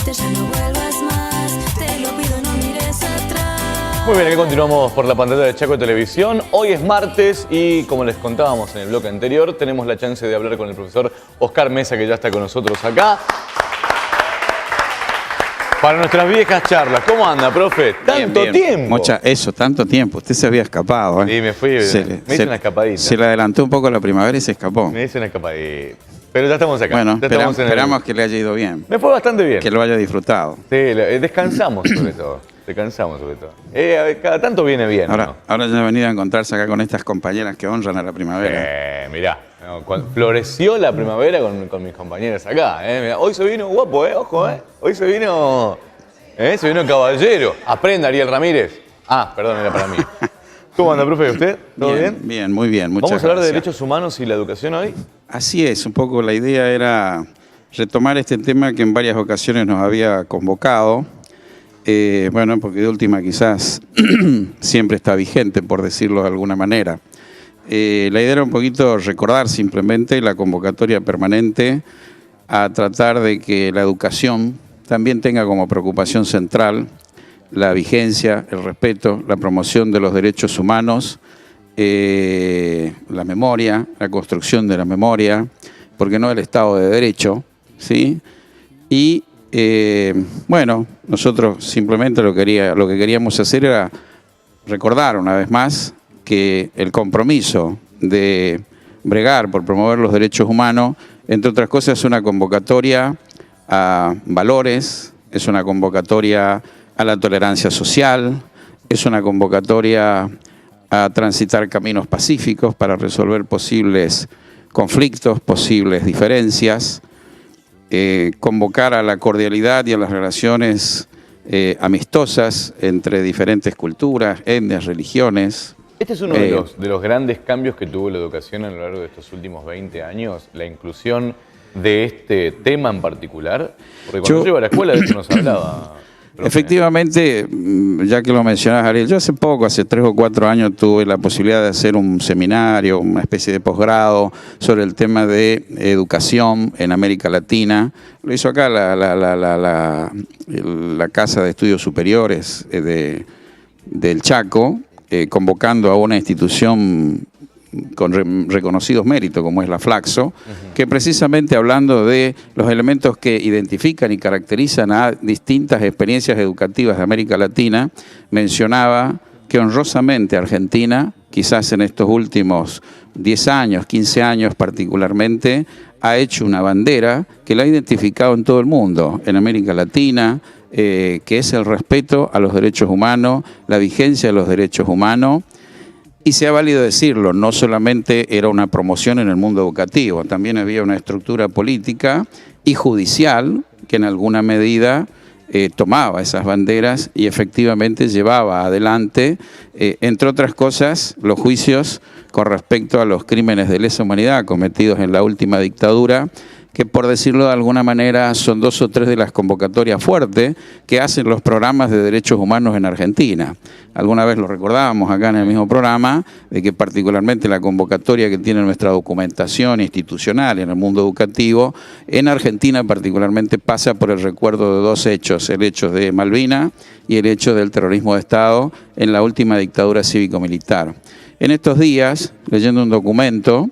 vete, ya no vuelvas más. Te lo pido, no mires atrás. Muy bien, aquí continuamos por la pantalla de Chaco Televisión. Hoy es martes y como les contábamos en el bloque anterior, tenemos la chance de hablar con el profesor Oscar Mesa, que ya está con nosotros acá. Para nuestras viejas charlas. ¿Cómo anda, profe? ¿Tanto tiempo? Tanto tiempo. Usted se había escapado, ¿eh? Sí, me fui. Me hice una escapadita. Se le adelantó un poco la primavera y se escapó. Me hice una escapadita. Pero ya estamos acá. Bueno, ya esperamos que le haya ido bien. Me fue bastante bien. Que lo haya disfrutado. Sí, descansamos sobre todo. Descansamos sobre todo. Cada tanto viene bien. Ahora ya han venido a encontrarse acá con estas compañeras que honran a la primavera. Mirá, floreció la primavera con mis compañeras acá. Mirá, hoy se vino guapo, ojo, Hoy se vino caballero. Aprenda, Ariel Ramírez. Perdón, era para mí. ¿Cómo anda, profe? ¿Usted? ¿Todo bien? Bien, muy bien. Muchas ¿Vamos a hablar de gracias. derechos humanos y la educación hoy? Así es, un poco la idea era retomar este tema que en varias ocasiones nos había convocado. Bueno, porque de última quizás siempre está vigente, por decirlo de alguna manera. La idea era un poquito recordar simplemente la convocatoria permanente a tratar de que la educación también tenga como preocupación central la vigencia, el respeto, la promoción de los derechos humanos, la memoria, la construcción de la memoria, porque no el Estado de Derecho, ¿sí? Y bueno, nosotros simplemente lo que queríamos hacer era recordar una vez más que el compromiso de bregar por promover los derechos humanos, entre otras cosas, es una convocatoria a valores, es una convocatoria a la tolerancia social, es una convocatoria a transitar caminos pacíficos para resolver posibles conflictos, posibles diferencias, convocar a la cordialidad y a las relaciones amistosas entre diferentes culturas, etnias, religiones. Este es uno de los grandes cambios que tuvo la educación a lo largo de estos últimos 20 años, la inclusión de este tema en particular. Porque cuando yo iba a la escuela de esto no se hablaba. Efectivamente, ya que lo mencionás, Ariel, yo hace 3 o 4 años tuve la posibilidad de hacer un seminario, una especie de posgrado sobre el tema de educación en América Latina. Lo hizo acá la Casa de Estudios Superiores del Chaco, convocando a una institución con reconocidos méritos como es la Flaxo, que precisamente hablando de los elementos que identifican y caracterizan a distintas experiencias educativas de América Latina, mencionaba que honrosamente Argentina, quizás en estos últimos 10 años, 15 años particularmente, ha hecho una bandera que la ha identificado en todo el mundo, en América Latina, que es el respeto a los derechos humanos, la vigencia de los derechos humanos. Y se ha valido decirlo, no solamente era una promoción en el mundo educativo, también había una estructura política y judicial que en alguna medida tomaba esas banderas y efectivamente llevaba adelante, entre otras cosas, los juicios con respecto a los crímenes de lesa humanidad cometidos en la última dictadura, que por decirlo de alguna manera son 2 o 3 de las convocatorias fuertes que hacen los programas de derechos humanos en Argentina. Alguna vez lo recordábamos acá en el mismo programa, de que particularmente la convocatoria que tiene nuestra documentación institucional en el mundo educativo, en Argentina particularmente pasa por el recuerdo de 2 hechos, el hecho de Malvinas y el hecho del terrorismo de Estado en la última dictadura cívico-militar. En estos días, leyendo un documento,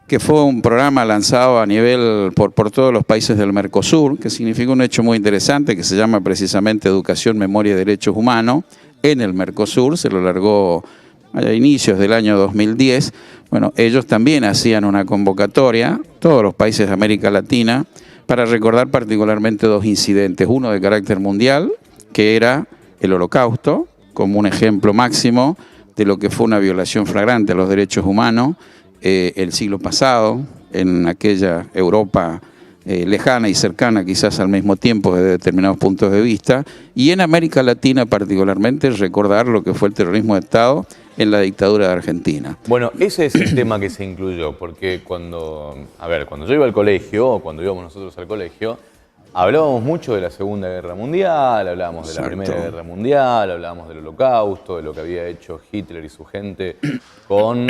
que fue un programa lanzado a nivel por todos los países del Mercosur, que significa un hecho muy interesante que se llama precisamente Educación, Memoria y Derechos Humanos en el Mercosur, se lo largó a inicios del año 2010. Bueno, ellos también hacían una convocatoria, todos los países de América Latina, para recordar particularmente 2 incidentes, uno de carácter mundial, que era el Holocausto, como un ejemplo máximo de lo que fue una violación flagrante a los derechos humanos, el siglo pasado, en aquella Europa lejana y cercana quizás al mismo tiempo desde determinados puntos de vista, y en América Latina particularmente recordar lo que fue el terrorismo de Estado en la dictadura de Argentina. Bueno, ese es el tema que se incluyó, porque cuando yo iba al colegio, o cuando íbamos nosotros al colegio, hablábamos mucho de la Segunda Guerra Mundial, hablábamos de la Primera Guerra Mundial, hablábamos del Holocausto, de lo que había hecho Hitler y su gente con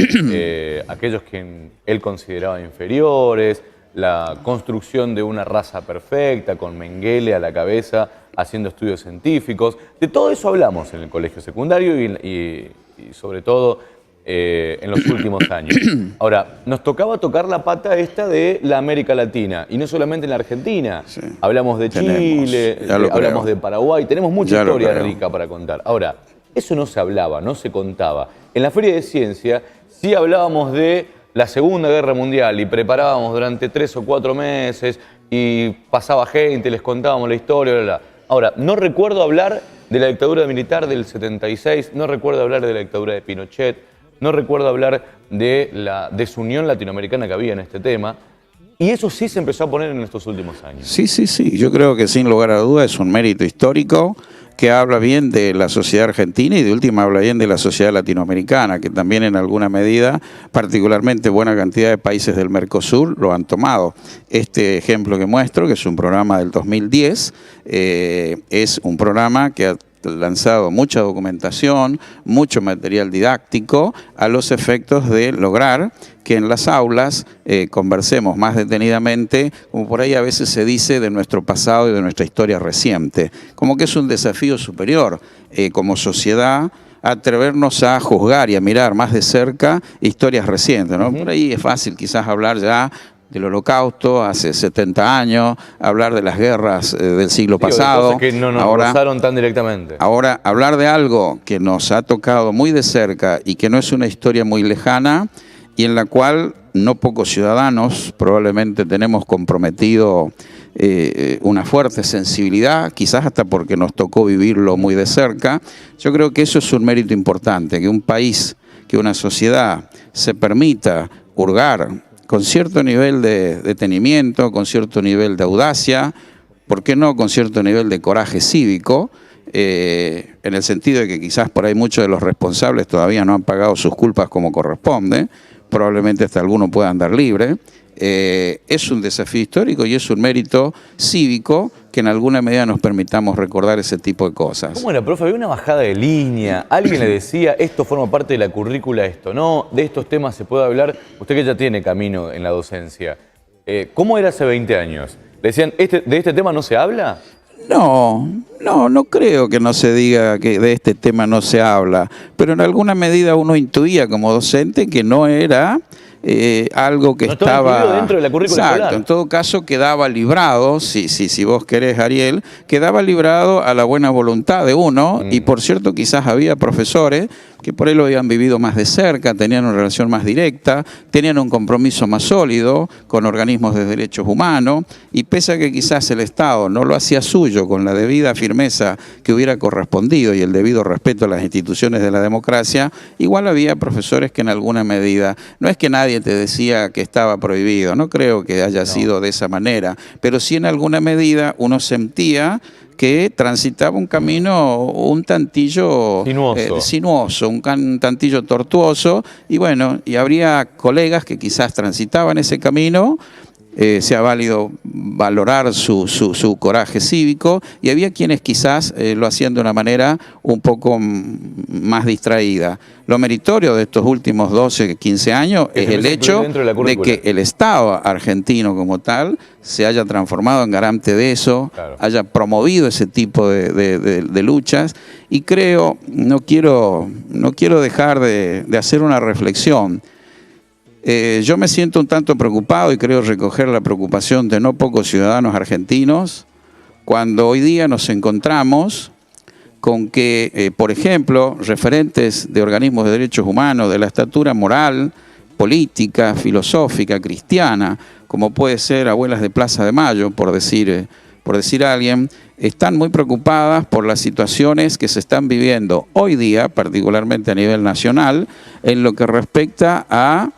aquellos que él consideraba inferiores, la construcción de una raza perfecta, con Mengele a la cabeza, haciendo estudios científicos. De todo eso hablamos en el colegio secundario y sobre todo en los últimos años. Ahora, nos tocaba tocar la pata esta de la América Latina, y no solamente en la Argentina. Sí. Hablamos de Chile, hablamos de Paraguay, tenemos mucha historia rica para contar. Ahora, eso no se hablaba, no se contaba. En la Feria de Ciencia sí hablábamos de la Segunda Guerra Mundial y preparábamos durante 3 o 4 meses y pasaba gente, les contábamos la historia, bla, bla. Ahora, no recuerdo hablar de la dictadura militar del 76, no recuerdo hablar de la dictadura de Pinochet, no recuerdo hablar de la desunión latinoamericana que había en este tema, y eso sí se empezó a poner en estos últimos años. Sí, sí, sí. Yo creo que sin lugar a dudas es un mérito histórico que habla bien de la sociedad argentina y de última habla bien de la sociedad latinoamericana, que también en alguna medida, particularmente buena cantidad de países del Mercosur, lo han tomado. Este ejemplo que muestro, que es un programa del 2010, es un programa que ha lanzado mucha documentación, mucho material didáctico a los efectos de lograr que en las aulas conversemos más detenidamente, como por ahí a veces se dice, de nuestro pasado y de nuestra historia reciente. Como que es un desafío superior como sociedad, atrevernos a juzgar y a mirar más de cerca historias recientes, ¿no? Por ahí es fácil quizás hablar ya del Holocausto hace 70 años, hablar de las guerras del siglo pasado. De cosas que no nos rozaron tan directamente. Ahora, hablar de algo que nos ha tocado muy de cerca y que no es una historia muy lejana y en la cual no pocos ciudadanos probablemente tenemos comprometido una fuerte sensibilidad, quizás hasta porque nos tocó vivirlo muy de cerca. Yo creo que eso es un mérito importante, que un país, que una sociedad se permita hurgar con cierto nivel de detenimiento, con cierto nivel de audacia, ¿por qué no con cierto nivel de coraje cívico? En el sentido de que quizás por ahí muchos de los responsables todavía no han pagado sus culpas como corresponde, probablemente hasta alguno pueda andar libre. Es un desafío histórico y es un mérito cívico que en alguna medida nos permitamos recordar ese tipo de cosas. ¿Cómo era, profe? Había una bajada de línea, alguien le decía, esto forma parte de la currícula, esto no, de estos temas se puede hablar, usted que ya tiene camino en la docencia. ¿Cómo era hace 20 años? ¿Decían, de este tema no se habla? No creo que no se diga que de este tema no se habla, pero en alguna medida uno intuía como docente que no era algo que estaba dentro de la currícula escolar. En todo caso quedaba librado, si vos querés, Ariel, quedaba librado a la buena voluntad de uno, y por cierto quizás había profesores que por ahí lo habían vivido más de cerca, tenían una relación más directa, tenían un compromiso más sólido con organismos de derechos humanos, y pese a que quizás el Estado no lo hacía suyo con la debida firmeza que hubiera correspondido y el debido respeto a las instituciones de la democracia, igual había profesores que en alguna medida, no es que nadie te decía que estaba prohibido, no creo que haya sido de esa manera, pero sí en alguna medida uno sentía que transitaba un camino un tantillo sinuoso, un tantillo tortuoso, y bueno, y habría colegas que quizás transitaban ese camino, sea válido valorar su coraje cívico, y había quienes quizás lo hacían de una manera un poco más distraída. Lo meritorio de estos últimos 12, 15 años es el hecho de que el Estado argentino como tal se haya transformado en garante de eso, haya promovido ese tipo de luchas, y creo, no quiero dejar de hacer una reflexión. Yo me siento un tanto preocupado y creo recoger la preocupación de no pocos ciudadanos argentinos cuando hoy día nos encontramos con que, por ejemplo, referentes de organismos de derechos humanos de la estatura moral, política, filosófica, cristiana, como puede ser Abuelas de Plaza de Mayo, por decir a alguien, están muy preocupadas por las situaciones que se están viviendo hoy día, particularmente a nivel nacional, en lo que respecta a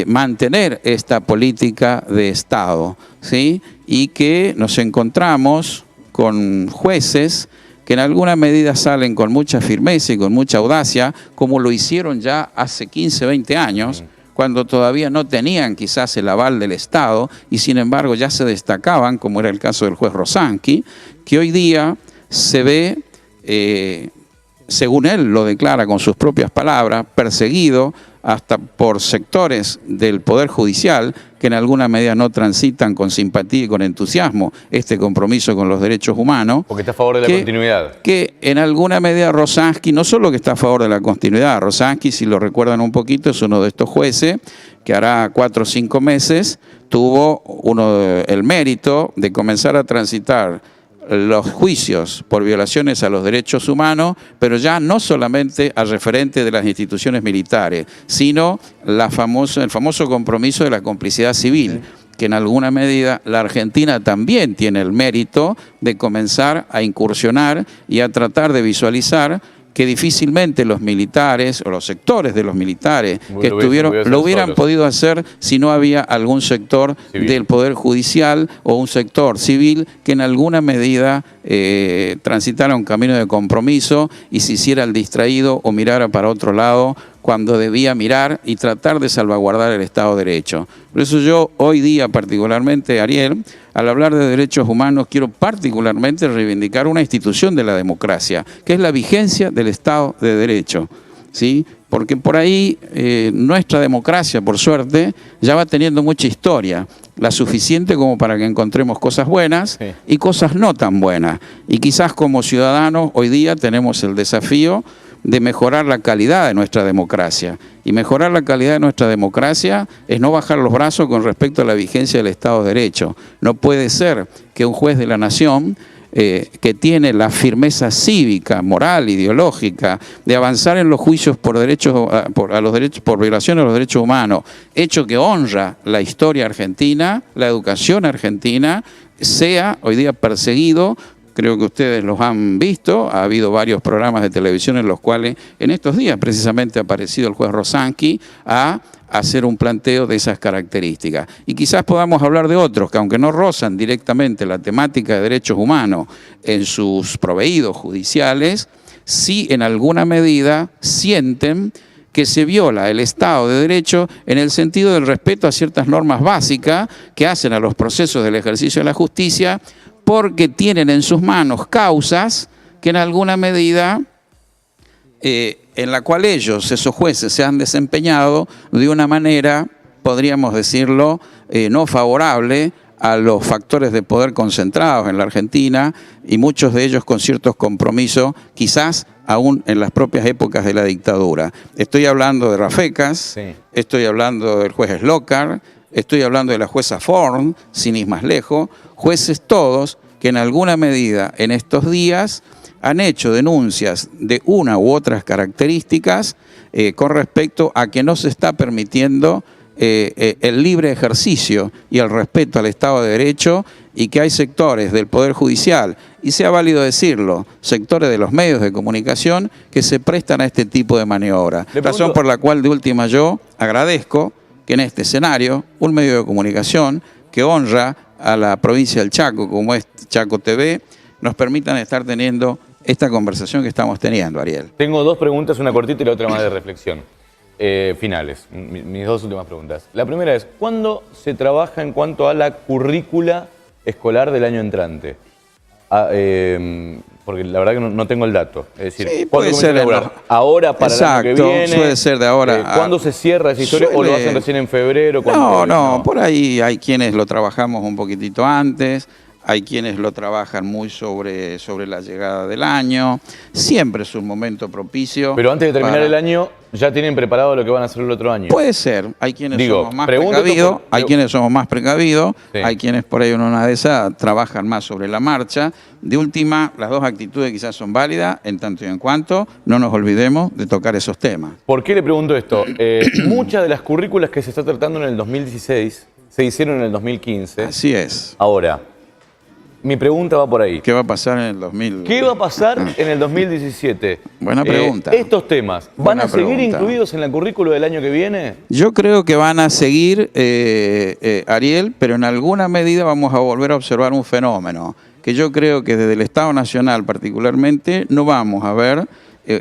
mantener esta política de Estado, ¿sí? Y que nos encontramos con jueces que en alguna medida salen con mucha firmeza y con mucha audacia, como lo hicieron ya hace 15, 20 años, cuando todavía no tenían quizás el aval del Estado y sin embargo ya se destacaban, como era el caso del juez Rosanqui, que hoy día se ve según él lo declara con sus propias palabras, perseguido hasta por sectores del Poder Judicial que en alguna medida no transitan con simpatía y con entusiasmo este compromiso con los derechos humanos. Porque está a favor de la continuidad. Que en alguna medida Rosansky, no solo que está a favor de la continuidad, Rosansky, si lo recuerdan un poquito, es uno de estos jueces que hará 4 o 5 meses tuvo el mérito de comenzar a transitar los juicios por violaciones a los derechos humanos, pero ya no solamente al referente de las instituciones militares, sino el famoso compromiso de la complicidad civil, que en alguna medida la Argentina también tiene el mérito de comenzar a incursionar y a tratar de visualizar que difícilmente los militares o los sectores de los militares que estuvieron lo hubieran podido hacer si no había algún sector del Poder Judicial o un sector civil que en alguna medida transitara un camino de compromiso y se hiciera el distraído o mirara para otro lado cuando debía mirar y tratar de salvaguardar el Estado de Derecho. Por eso yo hoy día particularmente, Ariel, al hablar de derechos humanos, quiero particularmente reivindicar una institución de la democracia, que es la vigencia del Estado de Derecho, ¿sí? Porque por ahí nuestra democracia, por suerte, ya va teniendo mucha historia, la suficiente como para que encontremos cosas buenas y cosas no tan buenas. Y quizás como ciudadanos hoy día tenemos el desafío de mejorar la calidad de nuestra democracia. Y mejorar la calidad de nuestra democracia es no bajar los brazos con respecto a la vigencia del Estado de Derecho. No puede ser que un juez de la nación que tiene la firmeza cívica, moral, ideológica, de avanzar en los juicios por violaciones a los derechos humanos, hecho que honra la historia argentina, la educación argentina, sea hoy día perseguido. Creo que ustedes los han visto, ha habido varios programas de televisión en los cuales en estos días precisamente ha aparecido el juez Rosansky a hacer un planteo de esas características. Y quizás podamos hablar de otros que aunque no rozan directamente la temática de derechos humanos en sus proveídos judiciales, sí en alguna medida sienten que se viola el Estado de Derecho en el sentido del respeto a ciertas normas básicas que hacen a los procesos del ejercicio de la justicia, porque tienen en sus manos causas que en alguna medida en la cual esos jueces se han desempeñado de una manera, podríamos decirlo, no favorable a los factores de poder concentrados en la Argentina y muchos de ellos con ciertos compromisos, quizás aún en las propias épocas de la dictadura. Estoy hablando de Rafecas, estoy hablando del juez Slokar, estoy hablando de la jueza Forn, sin ir más lejos, jueces todos que en alguna medida en estos días han hecho denuncias de una u otras características con respecto a que no se está permitiendo el libre ejercicio y el respeto al Estado de Derecho y que hay sectores del Poder Judicial, y sea válido decirlo, sectores de los medios de comunicación que se prestan a este tipo de maniobra. Razón por la cual de última yo agradezco que en este escenario un medio de comunicación que honra a la provincia del Chaco, como es Chaco TV, nos permitan estar teniendo esta conversación que estamos teniendo, Ariel. Tengo 2 preguntas, una cortita y la otra más de reflexión. Finales, mis 2 últimas preguntas. La primera es, ¿cuándo se trabaja en cuanto a la currícula escolar del año entrante? Porque la verdad que no tengo el dato. Es decir, sí, puede ser ahora para el año que viene. Suele ser de ahora. ¿Cuándo se cierra esa historia o lo hacen recién en febrero? No, por ahí hay quienes lo trabajamos un poquitito antes, hay quienes lo trabajan muy sobre la llegada del año. Siempre es un momento propicio. Pero antes de terminar el año, ¿ya tienen preparado lo que van a hacer el otro año? Puede ser. Hay quienes somos más precavidos, hay quienes somos más precavidos, hay quienes por ahí en una de esas trabajan más sobre la marcha. De última, las 2 actitudes quizás son válidas, en tanto y en cuanto no nos olvidemos de tocar esos temas. ¿Por qué le pregunto esto? Muchas de las currículas que se está tratando en el 2016 se hicieron en el 2015. Así es. Ahora, mi pregunta va por ahí. ¿Qué va a pasar en el 2000? ¿Qué va a pasar en el 2017? Buena pregunta. ¿Estos temas van a seguir incluidos en la currícula del año que viene? Yo creo que van a seguir, Ariel, pero en alguna medida vamos a volver a observar un fenómeno que yo creo que desde el Estado Nacional particularmente no vamos a ver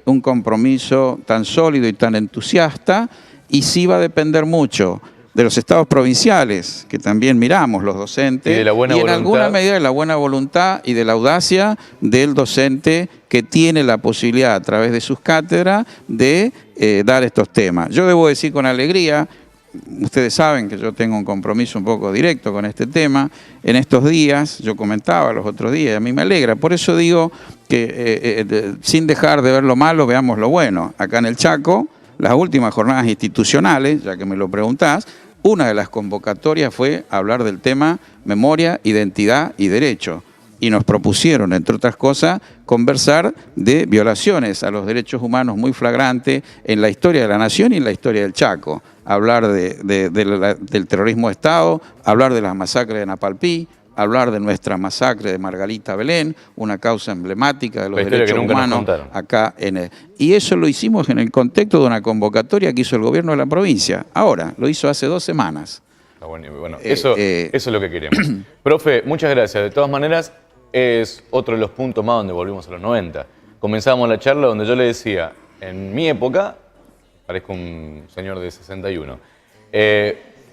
un compromiso tan sólido y tan entusiasta, y sí va a depender mucho de los estados provinciales, que también miramos los docentes, Y de la buena en voluntad. alguna medida de la buena voluntad y de la audacia del docente que tiene la posibilidad a través de sus cátedras de dar estos temas. Yo debo decir con alegría, ustedes saben que yo tengo un compromiso un poco directo con este tema. En estos días, yo comentaba los otros días, a mí me alegra. Por eso digo que sin dejar de ver lo malo, veamos lo bueno. Acá en el Chaco, las últimas jornadas institucionales, ya que me lo preguntás, una de las convocatorias fue hablar del tema memoria, identidad y derecho. Y nos propusieron, entre otras cosas, conversar de violaciones a los derechos humanos muy flagrantes en la historia de la nación y en la historia del Chaco. Hablar del terrorismo de Estado, hablar de las masacres de Napalpí, hablar de nuestra masacre de Margarita Belén, una causa emblemática de los La historia derechos que nunca nos humanos contaron. acá y eso lo hicimos en el contexto de una convocatoria que hizo el gobierno de la provincia. Ahora, lo hizo hace 2 semanas. Está bueno, eso es lo que queremos. Profe, muchas gracias. De todas maneras, es otro de los puntos más donde volvimos a los 90. Comenzamos la charla donde yo le decía, en mi época, parezco un señor de 61,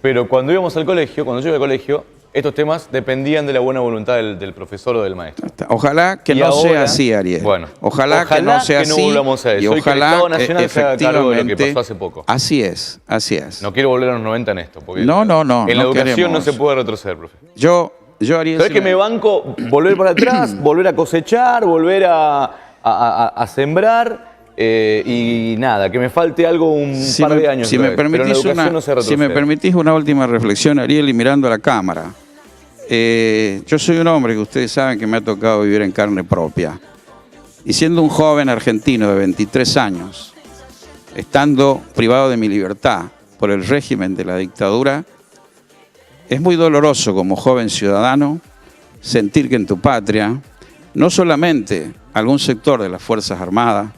pero cuando íbamos al colegio, cuando yo iba al colegio, estos temas dependían de la buena voluntad del profesor o del maestro. Ojalá que Y no ahora, sea así, Ariel. bueno, ojalá que no sea así. volvamos a eso. Y Y que el ojalá Estado Nacional se haga cargo de lo que efectivamente, pasó hace poco. Así es, así es. No quiero volver a los 90 en esto. Porque No, en la no educación queremos. no se puede retroceder, profe. Yo Ariel... ¿Sabes que me banco volver para atrás, volver a cosechar, volver a sembrar y nada, que me falte algo un par de años? Si me pero en la permitís educación no se retrocede. si me permitís una última reflexión, Ariel, y mirando a la cámara. Yo soy un hombre que ustedes saben que me ha tocado vivir en carne propia. Y siendo un joven argentino de 23 años, estando privado de mi libertad por el régimen de la dictadura, es muy doloroso como joven ciudadano sentir que en tu patria no solamente algún sector de las Fuerzas Armadas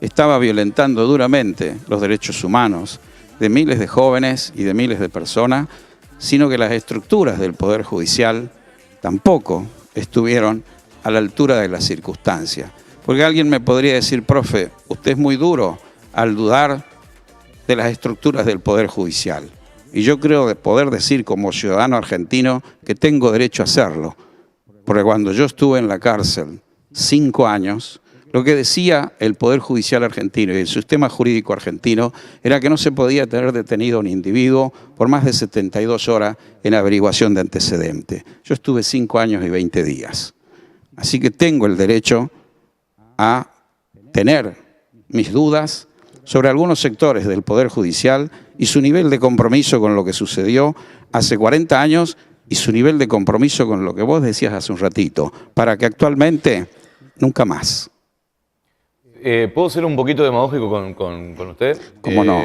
estaba violentando duramente los derechos humanos de miles de jóvenes y de miles de personas, sino que las estructuras del Poder Judicial tampoco estuvieron a la altura de las circunstancias. Porque alguien me podría decir, profe, usted es muy duro al dudar de las estructuras del Poder Judicial. Y yo creo poder decir como ciudadano argentino que tengo derecho a hacerlo. Porque cuando yo estuve en la cárcel 5 años, lo que decía el Poder Judicial argentino y el sistema jurídico argentino era que no se podía tener detenido a un individuo por más de 72 horas en averiguación de antecedentes. Yo estuve 5 años y 20 días. Así que tengo el derecho a tener mis dudas sobre algunos sectores del Poder Judicial y su nivel de compromiso con lo que sucedió hace 40 años y su nivel de compromiso con lo que vos decías hace un ratito, para que actualmente nunca más. ¿Puedo ser un poquito demagógico con usted? ¿Cómo no?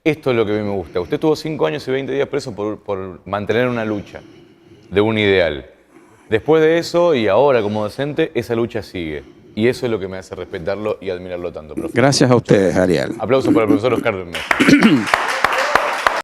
Esto es lo que a mí me gusta. Usted estuvo 5 años y 20 días preso por mantener una lucha de un ideal. Después de eso y ahora como docente, esa lucha sigue. Y eso es lo que me hace respetarlo y admirarlo tanto, profe. Gracias a ustedes, Ariel. Aplausos para el profesor Oscar Bermúdez.